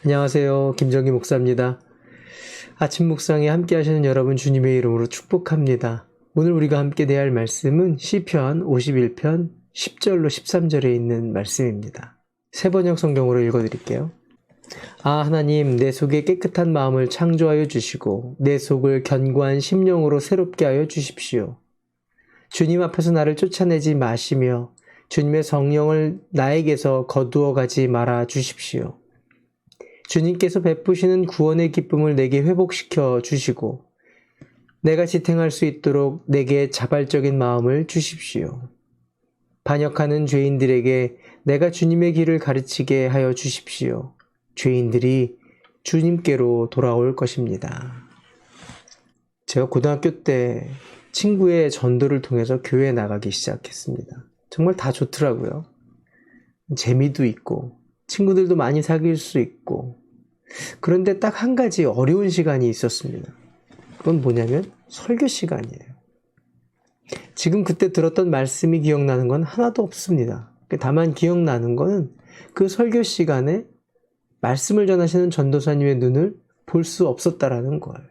안녕하세요. 김정기 목사입니다. 아침 묵상에 함께 하시는 여러분 주님의 이름으로 축복합니다. 오늘 우리가 함께 대할 말씀은 시편 51편 10절로 13절에 있는 말씀입니다. 세번역 성경으로 읽어드릴게요. 하나님, 내 속에 깨끗한 마음을 창조하여 주시고 내 속을 견고한 심령으로 새롭게 하여 주십시오. 주님 앞에서 나를 쫓아내지 마시며 주님의 성령을 나에게서 거두어 가지 말아 주십시오. 주님께서 베푸시는 구원의 기쁨을 내게 회복시켜 주시고 내가 지탱할 수 있도록 내게 자발적인 마음을 주십시오. 반역하는 죄인들에게 내가 주님의 길을 가르치게 하여 주십시오. 죄인들이 주님께로 돌아올 것입니다. 제가 고등학교 때 친구의 전도를 통해서 교회에 나가기 시작했습니다. 정말 다 좋더라고요. 재미도 있고 친구들도 많이 사귈 수 있고. 그런데 딱 한 가지 어려운 시간이 있었습니다. 그건 뭐냐면 설교 시간이에요. 지금 그때 들었던 말씀이 기억나는 건 하나도 없습니다. 다만 기억나는 거는 그 설교 시간에 말씀을 전하시는 전도사님의 눈을 볼 수 없었다라는 거예요.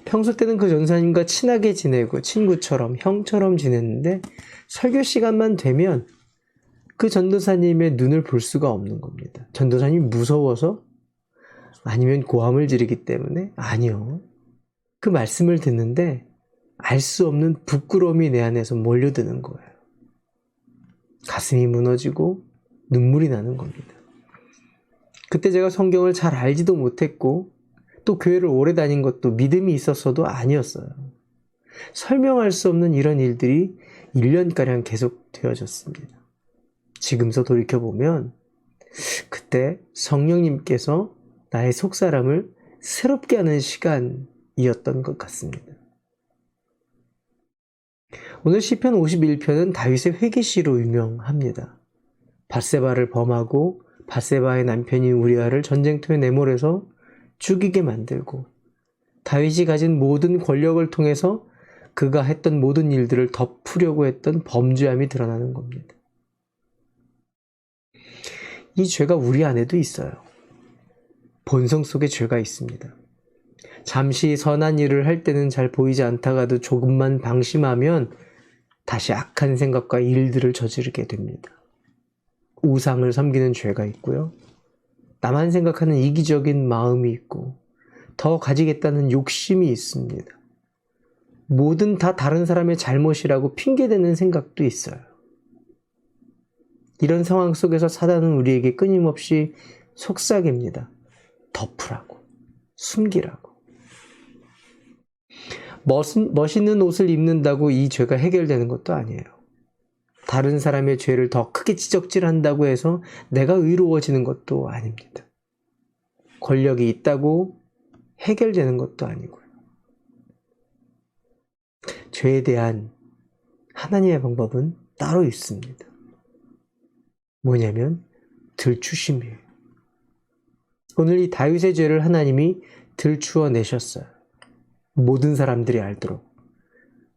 평소 때는 그 전도사님과 친하게 지내고 친구처럼 형처럼 지냈는데 설교 시간만 되면 그 전도사님의 눈을 볼 수가 없는 겁니다. 전도사님이 무서워서? 아니면 고함을 지르기 때문에? 아니요. 그 말씀을 듣는데 알 수 없는 부끄러움이 내 안에서 몰려드는 거예요. 가슴이 무너지고 눈물이 나는 겁니다. 그때 제가 성경을 잘 알지도 못했고 또 교회를 오래 다닌 것도 믿음이 있었어도 아니었어요. 설명할 수 없는 이런 일들이 1년가량 계속 되어졌습니다. 지금서 돌이켜보면 그때 성령님께서 나의 속사람을 새롭게 하는 시간이었던 것 같습니다. 오늘 시편 51편은 다윗의 회개시로 유명합니다. 밧세바를 범하고 밧세바의 남편인 우리아를 전쟁터에 내몰아서 죽이게 만들고 다윗이 가진 모든 권력을 통해서 그가 했던 모든 일들을 덮으려고 했던 범죄함이 드러나는 겁니다. 이 죄가 우리 안에도 있어요. 본성 속에 죄가 있습니다. 잠시 선한 일을 할 때는 잘 보이지 않다가도 조금만 방심하면 다시 악한 생각과 일들을 저지르게 됩니다. 우상을 섬기는 죄가 있고요. 나만 생각하는 이기적인 마음이 있고 더 가지겠다는 욕심이 있습니다. 뭐든 다 다른 사람의 잘못이라고 핑계대는 생각도 있어요. 이런 상황 속에서 사단은 우리에게 끊임없이 속삭입니다. 덮으라고, 숨기라고. 멋있는 옷을 입는다고 이 죄가 해결되는 것도 아니에요. 다른 사람의 죄를 더 크게 지적질한다고 해서 내가 의로워지는 것도 아닙니다. 권력이 있다고 해결되는 것도 아니고요. 죄에 대한 하나님의 방법은 따로 있습니다. 뭐냐면 들추심이에요. 오늘 이 다윗의 죄를 하나님이 들추어 내셨어요. 모든 사람들이 알도록,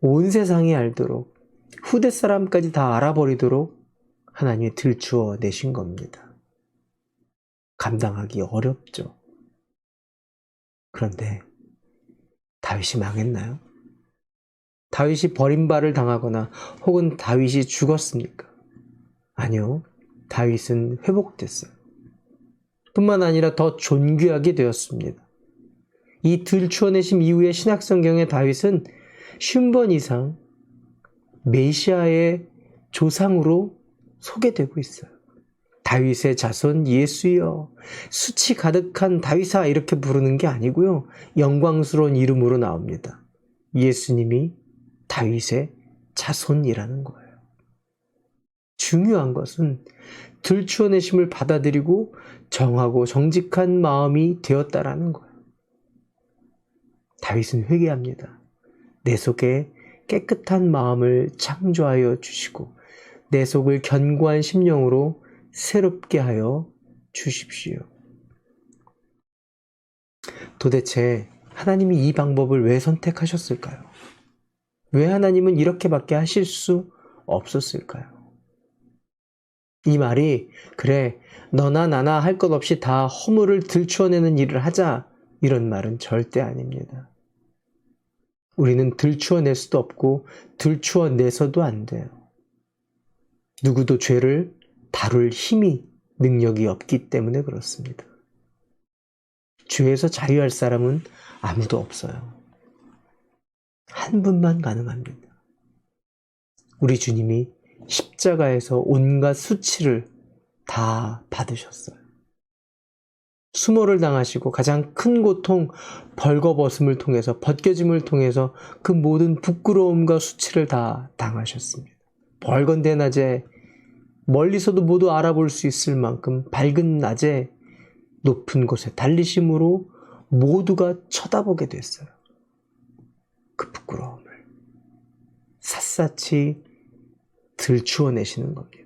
온 세상이 알도록, 후대 사람까지 다 알아버리도록 하나님이 들추어 내신 겁니다. 감당하기 어렵죠. 그런데 다윗이 망했나요? 다윗이 버림받을 당하거나 혹은 다윗이 죽었습니까? 아니요. 다윗은 회복됐어요. 뿐만 아니라 더 존귀하게 되었습니다. 이 들추어내심 이후의 신약성경의 다윗은 50번 이상 메시아의 조상으로 소개되고 있어요. 다윗의 자손 예수여, 수치 가득한 다윗아 이렇게 부르는 게 아니고요. 영광스러운 이름으로 나옵니다. 예수님이 다윗의 자손이라는 거예요. 중요한 것은 들추어내심을 받아들이고 정하고 정직한 마음이 되었다라는 거예요. 다윗은 회개합니다. 내 속에 깨끗한 마음을 창조하여 주시고 내 속을 견고한 심령으로 새롭게 하여 주십시오. 도대체 하나님이 이 방법을 왜 선택하셨을까요? 왜 하나님은 이렇게밖에 하실 수 없었을까요? 이 말이 그래 너나 나나 할 것 없이 다 허물을 들추어내는 일을 하자 이런 말은 절대 아닙니다. 우리는 들추어낼 수도 없고 들추어내서도 안 돼요. 누구도 죄를 다룰 힘이 능력이 없기 때문에 그렇습니다. 죄에서 자유할 사람은 아무도 없어요. 한 분만 가능합니다. 우리 주님이 십자가에서 온갖 수치를 다 받으셨어요. 수모를 당하시고 가장 큰 고통, 벌거벗음을 통해서, 벗겨짐을 통해서 그 모든 부끄러움과 수치를 다 당하셨습니다. 벌건 대낮에 멀리서도 모두 알아볼 수 있을 만큼 밝은 낮에 높은 곳에 달리심으로 모두가 쳐다보게 됐어요. 그 부끄러움을 샅샅이 들추어내시는 겁니다.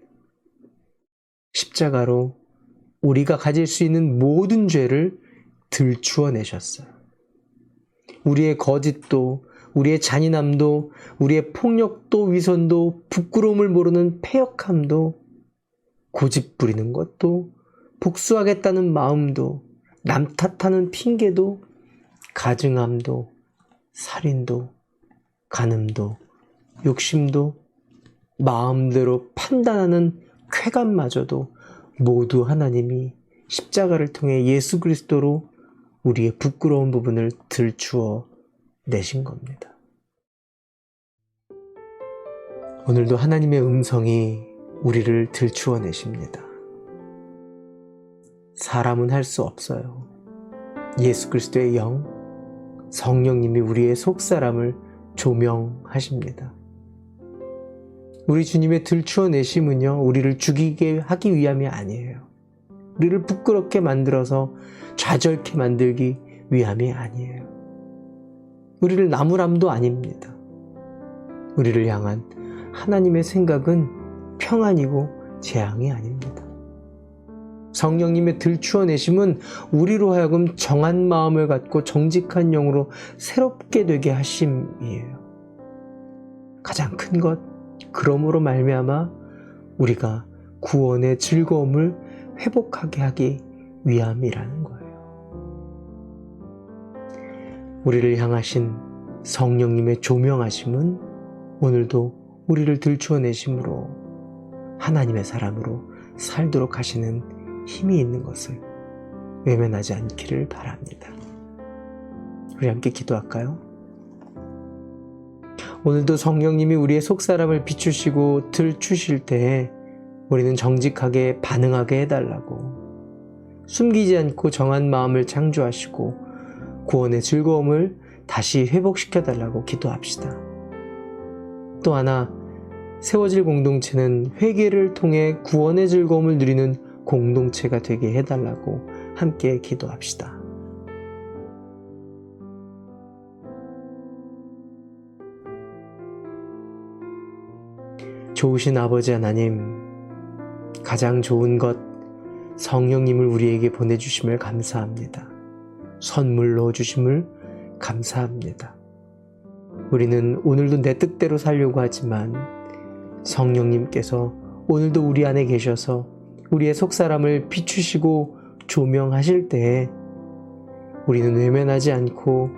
십자가로 우리가 가질 수 있는 모든 죄를 들추어내셨어요. 우리의 거짓도, 우리의 잔인함도, 우리의 폭력도, 위선도, 부끄러움을 모르는 패역함도, 고집 부리는 것도, 복수하겠다는 마음도, 남 탓하는 핑계도, 가증함도, 살인도, 간음도, 욕심도, 마음대로 판단하는 쾌감마저도 모두 하나님이 십자가를 통해 예수 그리스도로 우리의 부끄러운 부분을 들추어 내신 겁니다. 오늘도 하나님의 음성이 우리를 들추어 내십니다. 사람은 할 수 없어요. 예수 그리스도의 영, 성령님이 우리의 속사람을 조명하십니다. 우리 주님의 들추어 내심은요, 우리를 죽이게 하기 위함이 아니에요. 우리를 부끄럽게 만들어서 좌절케 만들기 위함이 아니에요. 우리를 나무람도 아닙니다. 우리를 향한 하나님의 생각은 평안이고 재앙이 아닙니다. 성령님의 들추어 내심은 우리로 하여금 정한 마음을 갖고 정직한 영으로 새롭게 되게 하심이에요. 가장 큰 것, 그러므로 말미암아 우리가 구원의 즐거움을 회복하게 하기 위함이라는 거예요. 우리를 향하신 성령님의 조명하심은 오늘도 우리를 들추어 내심으로 하나님의 사람으로 살도록 하시는 힘이 있는 것을 외면하지 않기를 바랍니다. 우리 함께 기도할까요? 오늘도 성령님이 우리의 속사람을 비추시고 들추실 때에 우리는 정직하게 반응하게 해달라고, 숨기지 않고 정한 마음을 창조하시고 구원의 즐거움을 다시 회복시켜달라고 기도합시다. 또 하나, 세워질 공동체는 회개를 통해 구원의 즐거움을 누리는 공동체가 되게 해달라고 함께 기도합시다. 좋으신 아버지 하나님, 가장 좋은 것 성령님을 우리에게 보내주심을 감사합니다. 선물로 주심을 감사합니다. 우리는 오늘도 내 뜻대로 살려고 하지만 성령님께서 오늘도 우리 안에 계셔서 우리의 속사람을 비추시고 조명하실 때에 우리는 외면하지 않고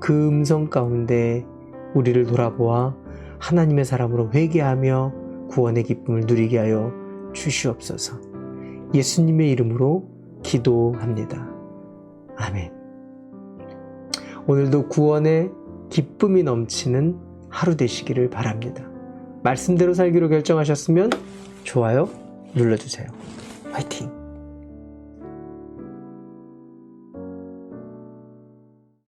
그 음성 가운데 우리를 돌아보아 하나님의 사람으로 회개하며 구원의 기쁨을 누리게 하여 주시옵소서. 예수님의 이름으로 기도합니다. 아멘. 오늘도 구원의 기쁨이 넘치는 하루 되시기를 바랍니다. 말씀대로 살기로 결정하셨으면 좋아요 눌러주세요. 화이팅!